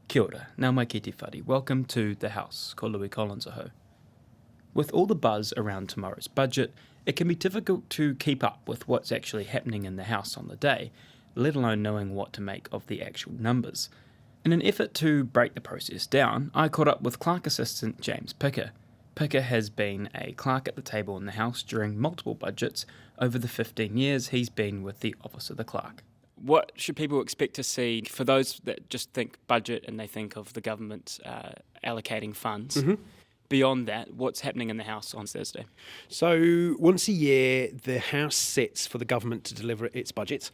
Kia ora, nau mai ki te whare. Welcome to The House, ko Louis Collins aho. With all the buzz around tomorrow's budget, it can be difficult to keep up with what's actually happening in the House on the day, let alone knowing what to make of the actual numbers. In an effort to break the process down, I caught up with Clerk Assistant James Picker. Picker has been a clerk at the table in the House during multiple budgets over the 15 years he's been with the Office of the Clerk. What should people expect to see for those that just think budget and they think of the government allocating funds? Mm-hmm. Beyond that, what's happening in the House on Thursday? So once a year, the House sits for the government to deliver its budget,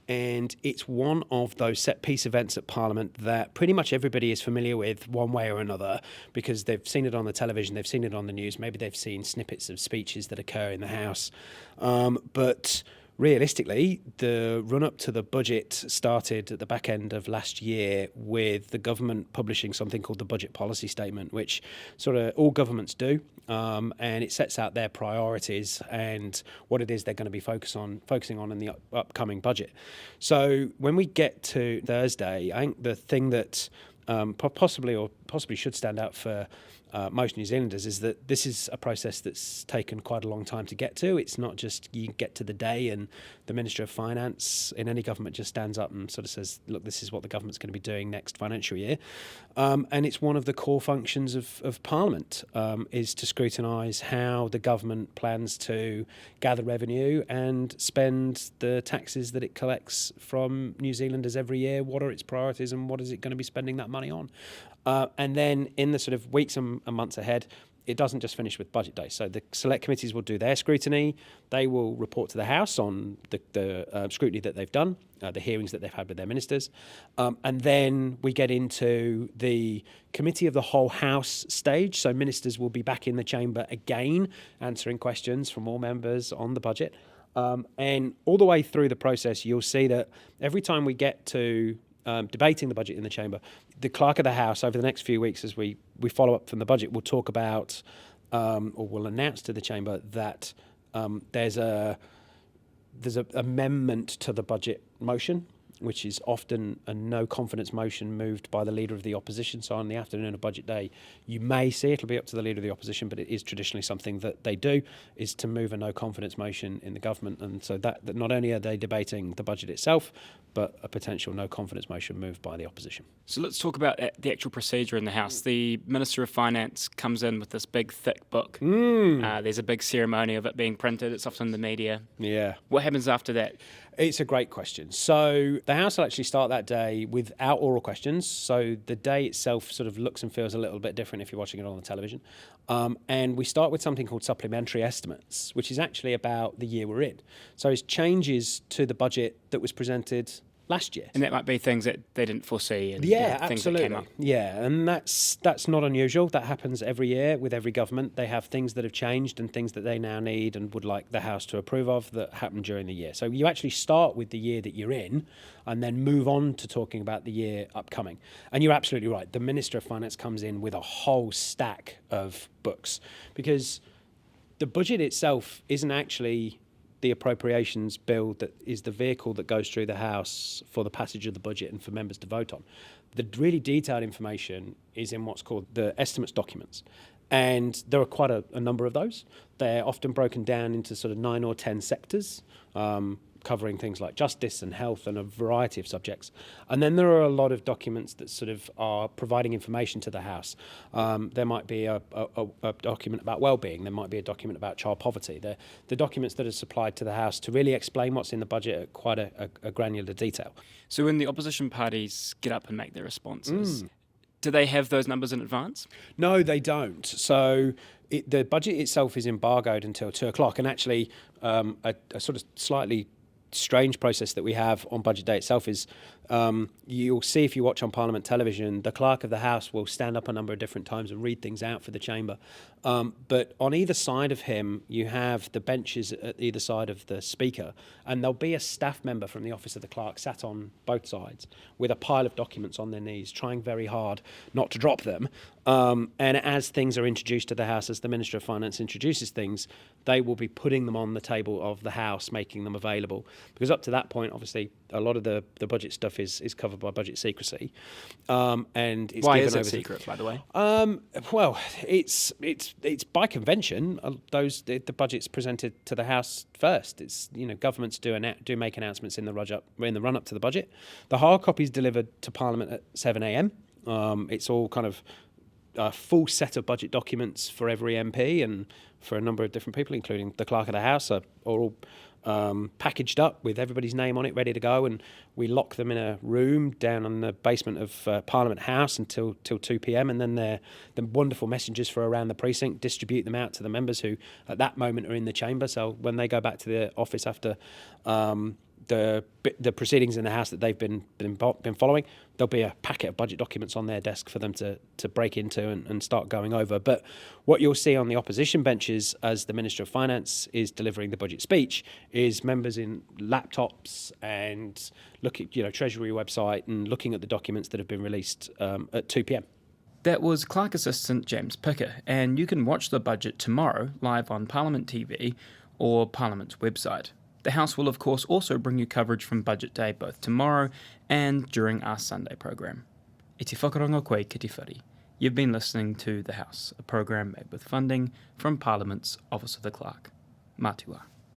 and it's one of those set-piece events at Parliament that pretty much everybody is familiar with one way or another because they've seen it on the television, they've seen it on the news, maybe they've seen snippets of speeches that occur in the House. But realistically, the run-up to the budget started at the back end of last year with the government publishing something called the Budget Policy Statement, which sort of all governments do, and it sets out their priorities and what it is they're going to be focusing on in the upcoming budget. So when we get to Thursday, I think the thing that possibly should stand out for most New Zealanders is that this is a process that's taken quite a long time to get to. It's not just you get to the day and the Minister of Finance in any government just stands up and sort of says, look, this is what the government's going to be doing next financial year. And it's one of the core functions of Parliament is to scrutinise how the government plans to gather revenue and spend the taxes that it collects from New Zealanders every year. What are its priorities and what is it going to be spending that money on? And then in the sort of weeks and months ahead, it doesn't just finish with budget day. So the select committees will do their scrutiny. They will report to the House on the scrutiny that they've done, the hearings that they've had with their ministers. And then we get into the Committee of the Whole House stage. So ministers will be back in the chamber again, answering questions from all members on the budget. And all the way through the process, you'll see that every time we get to debating the budget in the chamber, the Clerk of the House over the next few weeks as we follow up from the budget will talk about or will announce to the chamber that there's a amendment to the budget motion, which is often a no confidence motion moved by the Leader of the Opposition. So on the afternoon of budget day, you may see, it'll be up to the Leader of the Opposition, but it is traditionally something that they do, is to move a no confidence motion in the government. And so that not only are they debating the budget itself, but a potential no confidence motion moved by the opposition. So let's talk about the actual procedure in the House. The Minister of Finance comes in with this big, thick book. There's a big ceremony of it being printed. It's often in the media. Yeah. What happens after that? It's a great question. So the House will actually start that day without oral questions. So the day itself sort of looks and feels a little bit different if you're watching it on the television. And we start with something called supplementary estimates, which is actually about the year we're in. So it's changes to the budget that was presented last year. And that might be things that they didn't foresee and things that came up. Yeah, and that's not unusual. That happens every year with every government. They have things that have changed and things that they now need and would like the House to approve of that happened during the year. So you actually start with the year that you're in and then move on to talking about the year upcoming. And you're absolutely right. The Minister of Finance comes in with a whole stack of books because the budget itself isn't actually the appropriations bill that is the vehicle that goes through the House for the passage of the budget and for members to vote on. The really detailed information is in what's called the estimates documents. And there are quite a number of those. They're often broken down into sort of 9 or 10 sectors, covering things like justice and health and a variety of subjects. And then there are a lot of documents that sort of are providing information to the House. There might be a document about well-being. There might be a document about child poverty. The documents that are supplied to the House to really explain what's in the budget at quite a granular detail. So when the opposition parties get up and make their responses, do they have those numbers in advance? No, they don't. So the budget itself is embargoed until 2:00. And actually, a sort of slightly strange process that we have on budget day itself is you'll see if you watch on Parliament television, the Clerk of the House will stand up a number of different times and read things out for the chamber. But on either side of him, you have the benches at either side of the Speaker, and there'll be a staff member from the Office of the Clerk sat on both sides with a pile of documents on their knees, trying very hard not to drop them. And as things are introduced to the House, as the Minister of Finance introduces things, they will be putting them on the table of the House, making them available. Because up to that point, obviously, a lot of the budget stuff stuff is covered by budget secrecy. And it's Why given is it over secret, by the way? Well, it's by convention. The budget's presented to the House first. It's governments do make announcements in the run up to the budget. The hard copy is delivered to Parliament at 7 a.m. It's all kind of a full set of budget documents for every MP and for a number of different people, including the Clerk of the House, are all packaged up with everybody's name on it, ready to go, and we lock them in a room down on the basement of Parliament House until 2 p.m. and then the wonderful messengers for around the precinct distribute them out to the members who at that moment are in the chamber. So when they go back to the office after the proceedings in the House that they've been following, there'll be a packet of budget documents on their desk for them to break into and start going over. But what you'll see on the opposition benches as the Minister of Finance is delivering the budget speech is members in laptops and looking, Treasury website and looking at the documents that have been released at 2 p.m. That was Clerk Assistant James Picker, and you can watch the budget tomorrow live on Parliament TV or Parliament's website. The House will, of course, also bring you coverage from Budget Day both tomorrow and during our Sunday program. E te whakaronga koe ki te whare. You've been listening to The House, a program made with funding from Parliament's Office of the Clerk. Matua.